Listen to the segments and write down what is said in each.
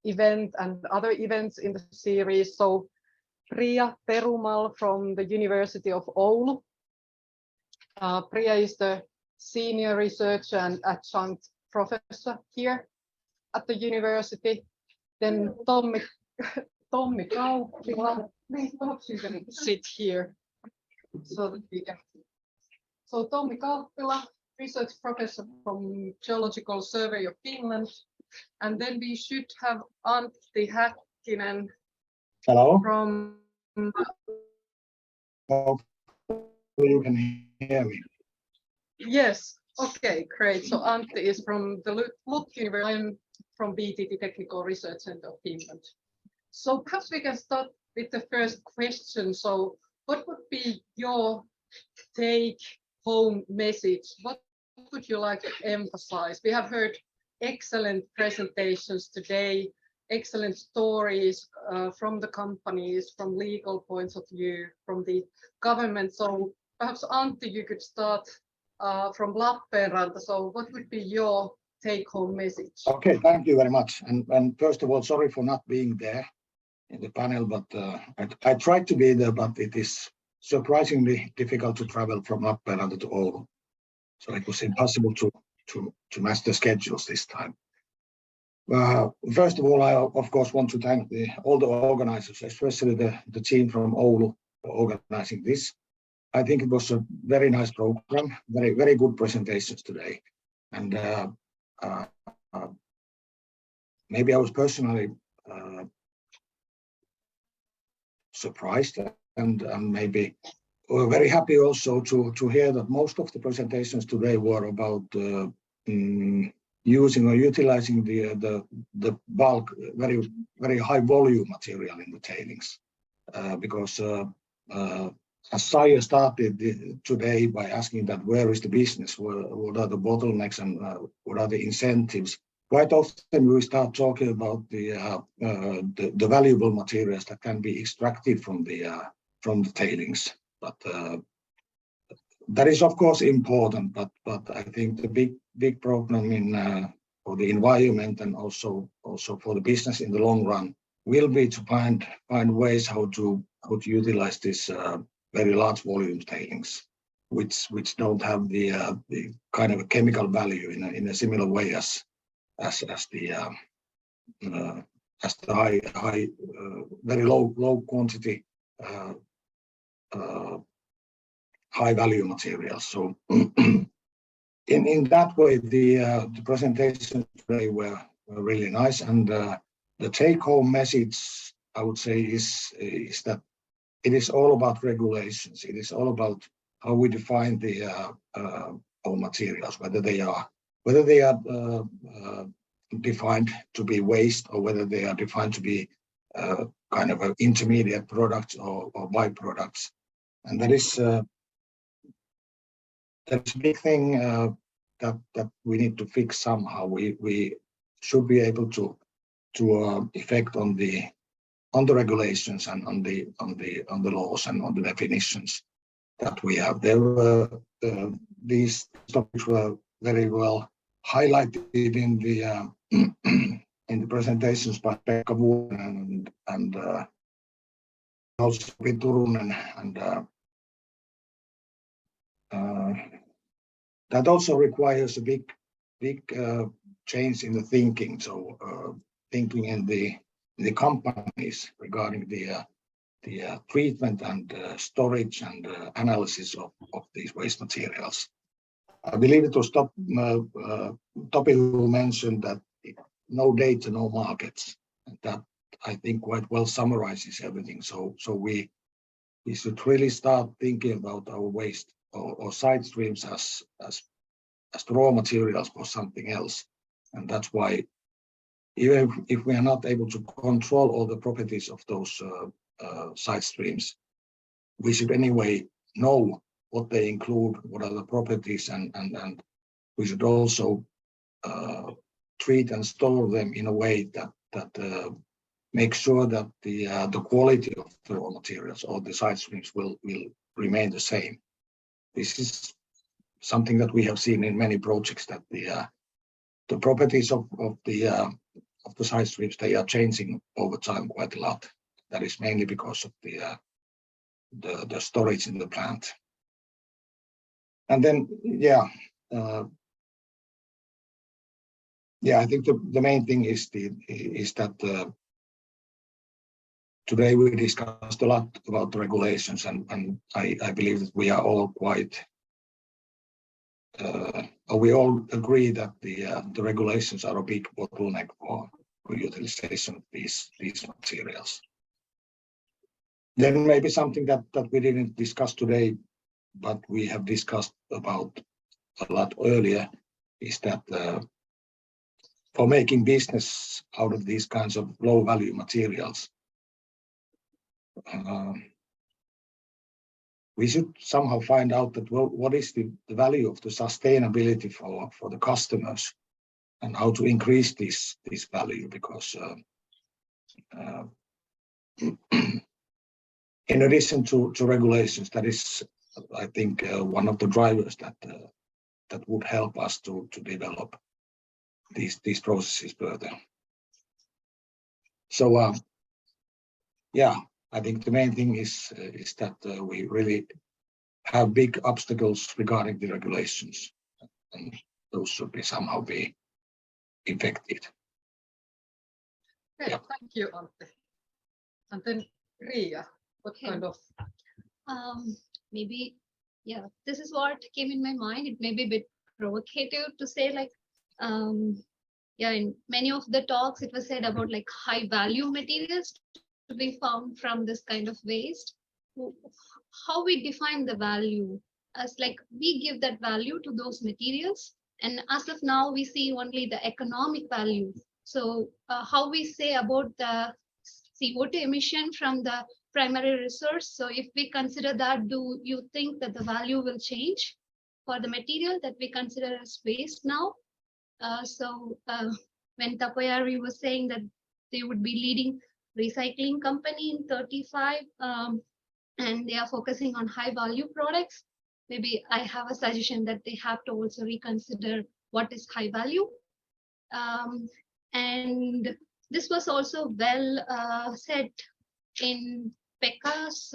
event and other events in the series. So Priya Perumal from the University of Oulu. Priya is the senior researcher and adjunct professor here at the university. Then Tommi Kauppila, perhaps you can sit here so that we can. So Tommi Kauppila, research professor from Geological Survey of Finland. And then we should have Antti Häkkinen. Hello. From. You can hear me. Yes. Okay, great. So Antti is from the LUT University. I'm from VTT Technical Research Center of Finland. So perhaps we can start with the first question. So what would be your take-home message? What would you like to emphasize? We have heard excellent presentations today, excellent stories from the companies, from legal points of view, from the government. So perhaps Antti, you could start from Lappeenranta. So what would be your take-home message? Okay, thank you very much. And first of all, sorry for not being there in the panel, but I tried to be there, but it is surprisingly difficult to travel from Lappeenranta to Oulu. So it was impossible to match the schedules this time. First of all, I of course want to thank all the organizers, especially the team from Oulu for organizing this. I think it was a very nice program, very good presentations today. And maybe I was personally surprised and maybe very happy also to hear that most of the presentations today were about using or utilizing the bulk, very high volume material in the tailings, because as Saya started today by asking that where is the business, what are the bottlenecks and what are the incentives. Quite often we start talking about the valuable materials that can be extracted from the tailings. But that is of course important. But I think the big problem for the environment and also for the business in the long run will be to find ways how to utilize this very large volume tailings, which don't have the kind of a chemical value in a similar way as the high very low quantity high value materials. So in that way, the presentations today were really nice, and the take home message I would say is that it is all about regulations. It is all about how we define our materials, whether they are defined to be waste or whether they are defined to be kind of intermediate products or byproducts. And that is that's a big thing that we need to fix somehow. We should be able to effect on the regulations and on the laws and on the definitions that we have. There were these topics were very well highlighted in the presentations by Pekka Vuonen and also Turunen, and that also requires a big change in the thinking. So thinking in the companies regarding the treatment and storage and analysis of these waste materials. I believe it was Tommi who mentioned that no data, no markets. And that I think quite well summarizes everything. So we should really start thinking about our waste or side streams as raw materials for something else. And that's why even if we are not able to control all the properties of those side streams, we should anyway know what they include, what are the properties, and we should also treat and store them in a way that makes sure that the quality of the raw materials or the side streams will remain the same. This is something that we have seen in many projects, that the properties of the of the side streams, they are changing over time quite a lot. That is mainly because of the storage in the plant. And then, I think the main thing is that today we discussed a lot about the regulations, and I believe that we are all we all agree that the regulations are a big bottleneck for utilization of these materials. Then maybe something that we didn't discuss today, but we have discussed about a lot earlier, is that for making business out of these kinds of low value materials, we should somehow find out that what is the value of the sustainability for the customers, and how to increase this value, because in addition to regulations, that is, I think, one of the drivers that would help us to develop these processes further. So I think the main thing is that we really have big obstacles regarding the regulations, and those should be somehow effective. Okay, thank you, Antti. And then Priya, what kind of? Maybe, this is what came in my mind. It may be a bit provocative to say, like, in many of the talks, it was said about like high value materials to be found from this kind of waste. How we define the value, as like we give that value to those materials, and as of now we see only the economic value. So how we say about the CO2 emission from the primary resource, so if we consider that, do you think that the value will change for the material that we consider as waste now? When Tapoyari was saying that they would be leading recycling company in 35, and they are focusing on high value products, maybe I have a suggestion that they have to also reconsider what is high value. And this was also well said in Pekka's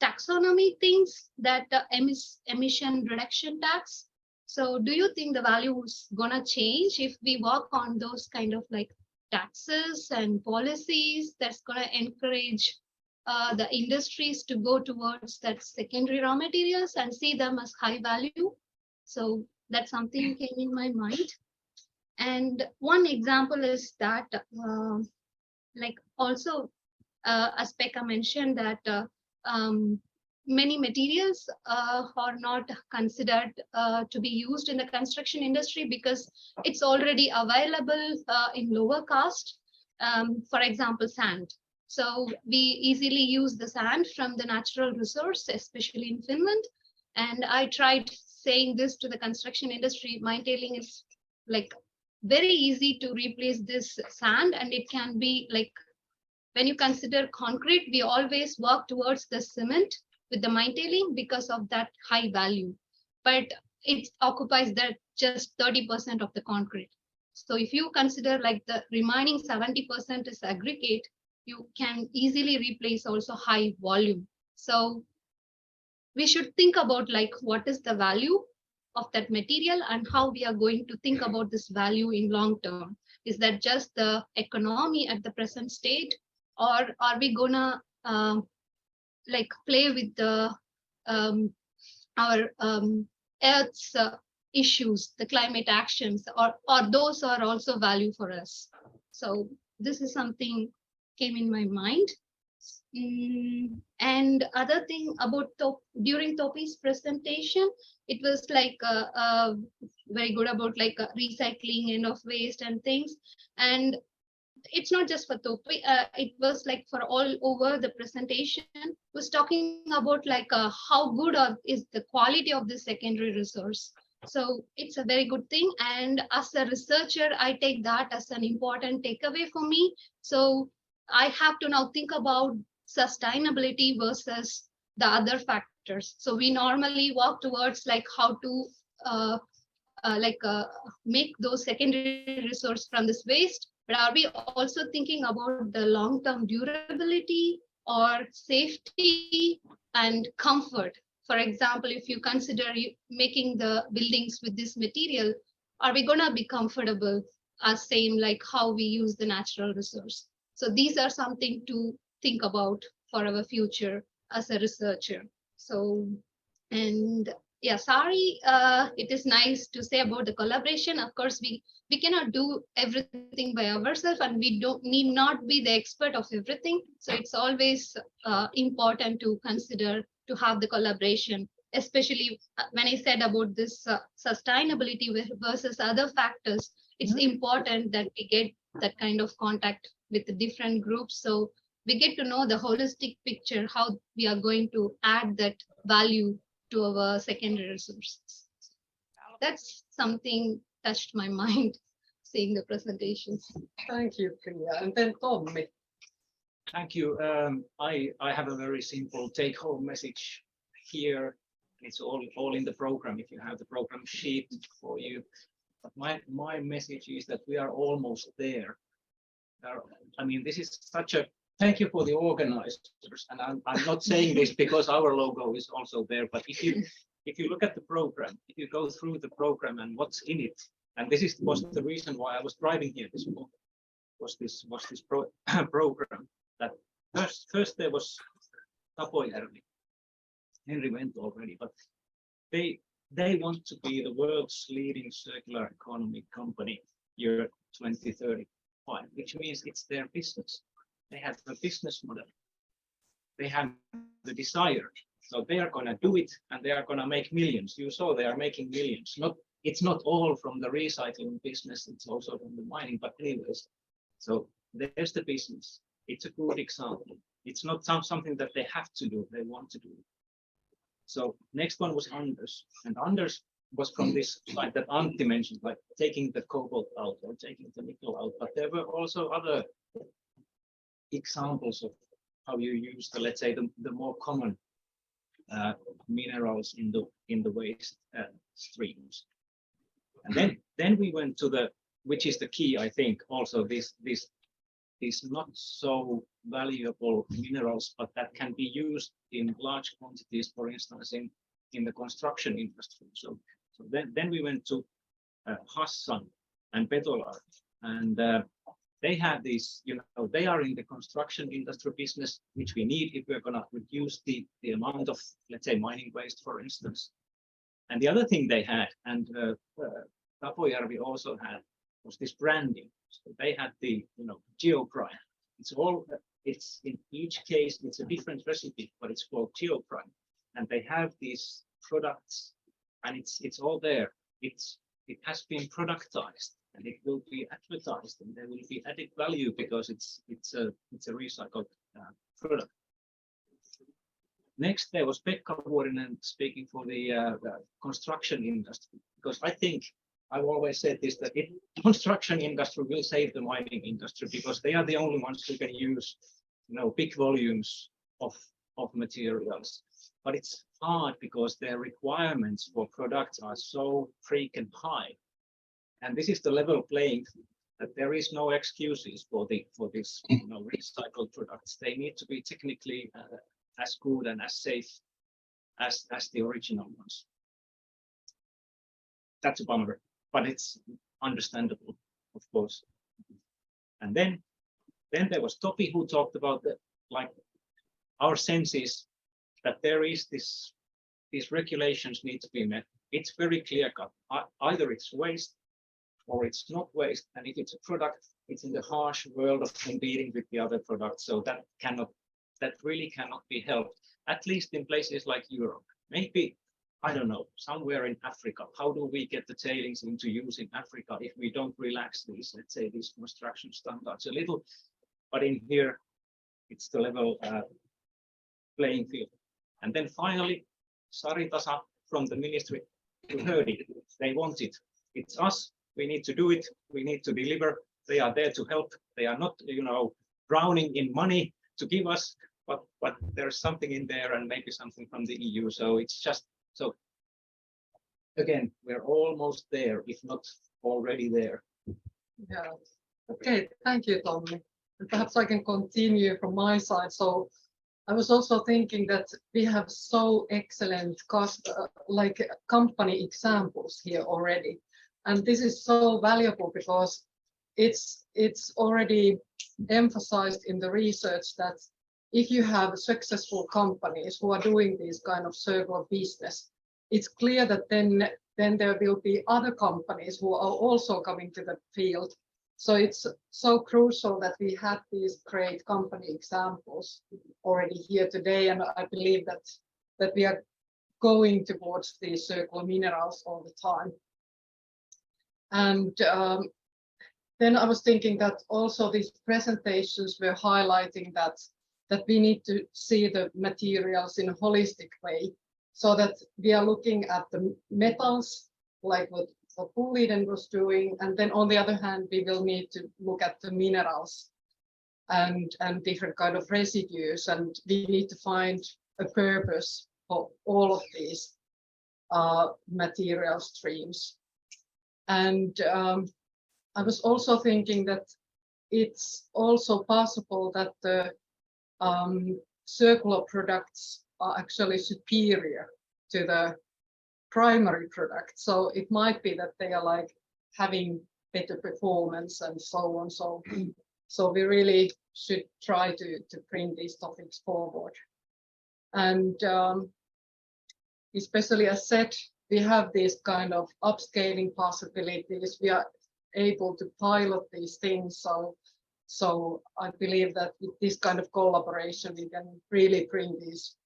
taxonomy things, that emission reduction tax. So do you think the value is gonna change if we work on those kind of like taxes and policies that's gonna encourage the industries to go towards that secondary raw materials and see them as high value? So that's something came in my mind. And one example is that like also as Pekka mentioned that many materials are not considered to be used in the construction industry because it's already available in lower cost. For example, sand. So we easily use the sand from the natural resource, especially in Finland. And I tried saying this to the construction industry, my tailing is like very easy to replace this sand, and it can be like, when you consider concrete, we always work towards the cement with the mine tailing because of that high value, but it occupies that just 30% of the concrete. So if you consider like the remaining 70% is aggregate, you can easily replace also high volume. So we should think about like what is the value of that material and how we are going to think about this value in long term. Is that just the economy at the present state, or are we gonna like play with the our Earth's issues, the climate actions, or those are also value for us? So this is something came in my mind. And other thing about during Tommi's presentation, it was like very good about like recycling end of waste and things. And it's not just for Tommi, it was like for all over the presentation was talking about like how good is the quality of the secondary resource. So it's a very good thing. And as a researcher, I take that as an important takeaway for me. So I have to now think about sustainability versus the other factors. So we normally walk towards like how to make those secondary resource from this waste, but are we also thinking about the long-term durability or safety and comfort? For example, if you consider making the buildings with this material, are we going to be comfortable as same like how we use the natural resource? So these are something to think about for our future as a researcher. So, and yeah, sorry, it is nice to say about the collaboration. Of course, we cannot do everything by ourselves, and we need not be the expert of everything. So it's always important to consider to have the collaboration, especially when I said about this sustainability versus other factors. It's important that we get that kind of contact with the different groups, so we get to know the holistic picture, how we are going to add that value to our secondary resources. That's something touched my mind seeing the presentations. Thank you, Priya. And then Tommi. Thank you. I have a very simple take-home message here. It's all in the program if you have the program sheet for you. But my message is that we are almost there. I mean, this is such a thank you for the organizers, and I'm not saying this because our logo is also there, but if you look at the program, if you go through the program and what's in it, and this was the reason why I was driving here this morning, was this program that first there was Tapoyarvi. Henry went already, but they want to be the world's leading circular economy company year 2035, which means it's their business. They have a business model. They have the desire. So they are going to do it and they are going to make millions. You saw they are making millions. It's not all from the recycling business. It's also from the mining, but anyways. So there's the business. It's a good example. It's not something that they have to do. They want to do it. So next one was Anders. And Anders was from this slide that Antti mentioned, like taking the cobalt out or taking the nickel out. But there were also other examples of how you use the, let's say, the more common minerals in the waste streams. And then we went to the, which is the key, I think, also these not so valuable minerals, but that can be used in large quantities, for instance, in the construction industry. So then we went to Hassan and Betolar, and they have these, they are in the construction industry business, which we need if we're going to reduce the amount of, let's say, mining waste, for instance. And the other thing they had, and Tapoyarvi also had, was this branding. So they had the, geoprime. It's in each case, it's a different recipe, but it's called geoprime. And they have these products, and it's all there. It has been productized. And it will be advertised, and there will be added value because it's a recycled product. Next, there was Pekka Vuorinen speaking for the construction industry, because I think I've always said this, that construction industry will save the mining industry because they are the only ones who can use big volumes of materials. But it's hard because their requirements for products are so freaking high. And this is the level playing that there is no excuses for this recycled products. They need to be technically as good and as safe as the original ones. That's a bummer, but it's understandable, of course. And then there was Topi who talked about our senses that there is these regulations need to be met. It's very clear cut. Either it's waste or it's not waste, and if it's a product, it's in the harsh world of competing with the other products. So that really cannot be helped, at least in places like Europe. Maybe, I don't know, somewhere in Africa. How do we get the tailings into use in Africa if we don't relax these, let's say, these construction standards a little? But in here, it's the level playing field. And then finally, Saritasa from the ministry, you heard it. They want it. It's us. We need to do it. We need to deliver. They are there to help. They are not, drowning in money to give us, but there's something in there and maybe something from the EU. So it's just, so again, we're almost there, if not already there. Yeah, Okay, thank you, Tommi. And perhaps I can continue from my side. So I was also thinking that we have so excellent company examples here already. And this is so valuable because it's already emphasized in the research that if you have successful companies who are doing this kind of circular business, it's clear that then there will be other companies who are also coming to the field. So it's so crucial that we have these great company examples already here today, and I believe that we are going towards these circular minerals all the time. And then I was thinking that also these presentations were highlighting that we need to see the materials in a holistic way, so that we are looking at the metals, like what Boliden was doing, and then on the other hand, we will need to look at the minerals and different kind of residues, and we need to find a purpose for all of these material streams. And I was also thinking that it's also possible that the circular products are actually superior to the primary product. So it might be that they are like having better performance and so on. So we really should try to bring these topics forward. And especially as said, we have these kind of upscaling possibilities. We are able to pilot these things. So I believe that with this kind of collaboration, we can really bring these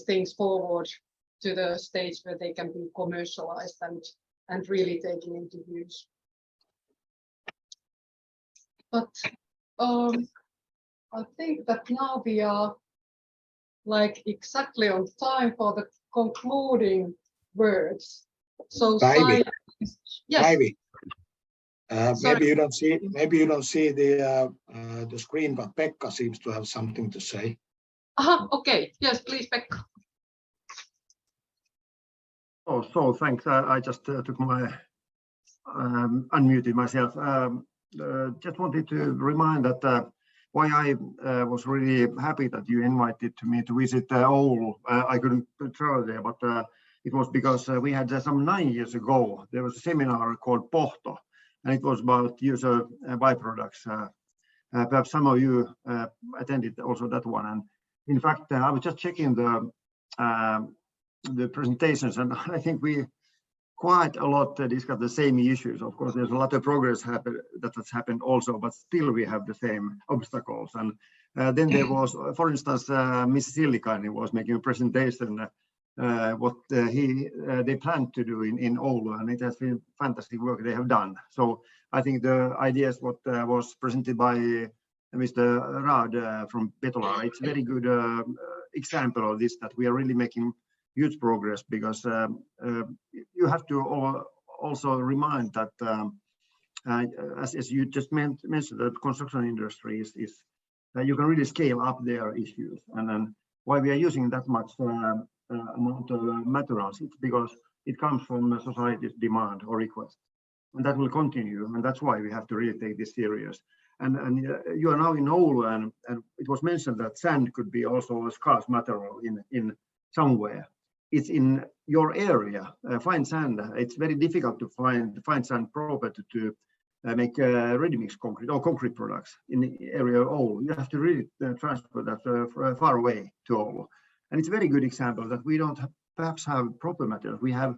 things forward to the stage where they can be commercialized and really taken into use. But I think that now we are like exactly on time for the concluding words. So Päivi. Yes. Päivi. Maybe you don't see the screen, but Pekka seems to have something to say. Okay. Yes, please, Pekka. Oh, so thanks. I just took my unmuted myself. Just wanted to remind that why I was really happy that you invited me to visit Oulu. I couldn't travel there, but it was because we had some 9 years ago, there was a seminar called Pohto, and it was about user byproducts. Perhaps some of you attended also that one. And in fact, I was just checking the presentations, and I think we quite a lot discuss the same issues. Of course, there's a lot of progress that has happened also, but still we have the same obstacles. And then there was, for instance, Ms. Sillikainen was making a presentation what they plan to do in Oulu, and it has been fantastic work they have done. So I think the ideas what was presented by Mr. Rad from Betolar, it's a very good example of this, that we are really making huge progress, because you have to also remind that as you just mentioned, that construction industry is you can really scale up their issues. And then why we are using that much amount of materials, it's because it comes from society's demand or request, and that will continue, and that's why we have to really take this serious. And you are now in Oulu, and it was mentioned that sand could be also a scarce material in somewhere. It's in your area, fine sand. It's very difficult to find sand proper to make ready-mix concrete or concrete products in the area of Oulu. You have to really transfer that far away to Oulu. And it's a very good example that we don't perhaps have proper materials. We have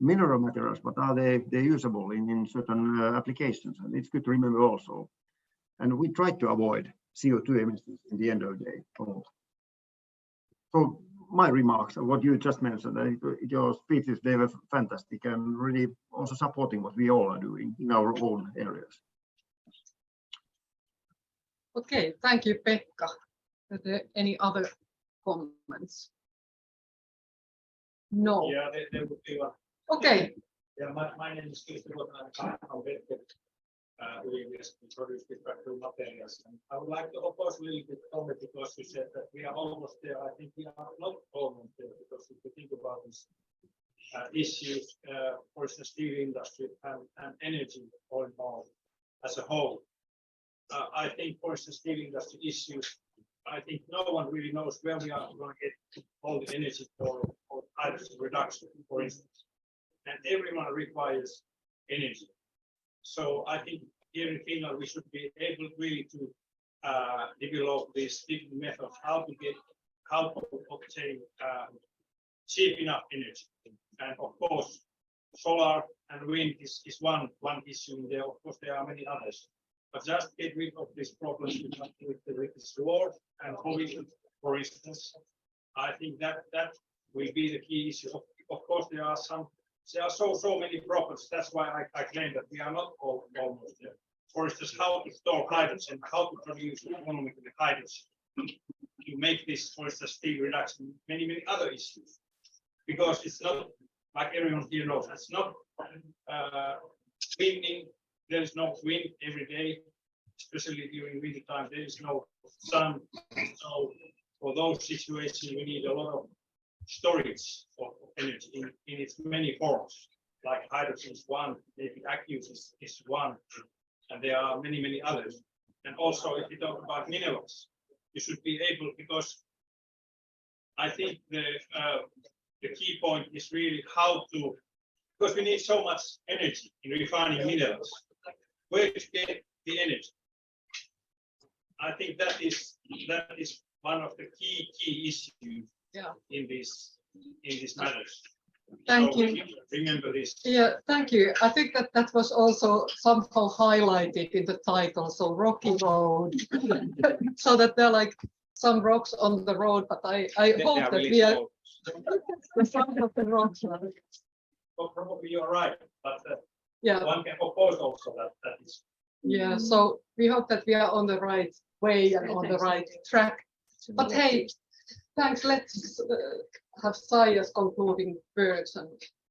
mineral materials, but are they usable in certain applications? And it's good to remember also. And we try to avoid CO2 emissions in the end of the day. So my remarks, what you just mentioned, your speeches, they were fantastic and really also supporting what we all are doing in our own areas. Okay, thank you, Pekka. Are there any other comments? No. Yeah, there would be one. Okay. Yeah, my name is Kinnunen. We produce different materials. And I would like to oppose a little bit Tommi, because you said that we are almost there. I think we are not almost there, because if you think about these issues, for instance, steel industry and energy all involved as a whole, I think, for instance, steel industry issues, I think no one really knows where we are going to get all the energy for hydrogen reduction, for instance. And everyone requires energy. So I think here in Finland, we should be able really to develop these different methods, how to obtain cheap enough energy. And of course, solar and wind is one issue there. Of course, there are many others. But just get rid of these problems with this war and pollution, for instance. I think that will be the key issue. Of course, there are so many problems. That's why I claim that we are not almost there. For instance, how to store hydrogen, how to produce economically hydrogen, to make this, for instance, steel reduction, many other issues. Because it's not, like everyone here knows, it's not winning. There is no wind every day, especially during winter time. There is no sun. So for those situations, we need a lot of storage of energy in its many forms. Like hydrogen is one, maybe aqueous is one, and there are many others. And also, if you talk about minerals, you should be able, because I think the key point is really how to, because we need so much energy in refining minerals. Where to get the energy? I think that is one of the key issues in these matters. Thank So you. Remember this. Yeah, thank you. I think that was also somehow highlighted in the title, so rocky road. So that there are like some rocks on the road, but I hope that really we are small. the front of the rocks. Well, probably you are right, but Yeah, one can propose also that is. yeah. So we hope that we are on the right way and on the right track. But hey, thanks. Let's have Saiya's concluding words and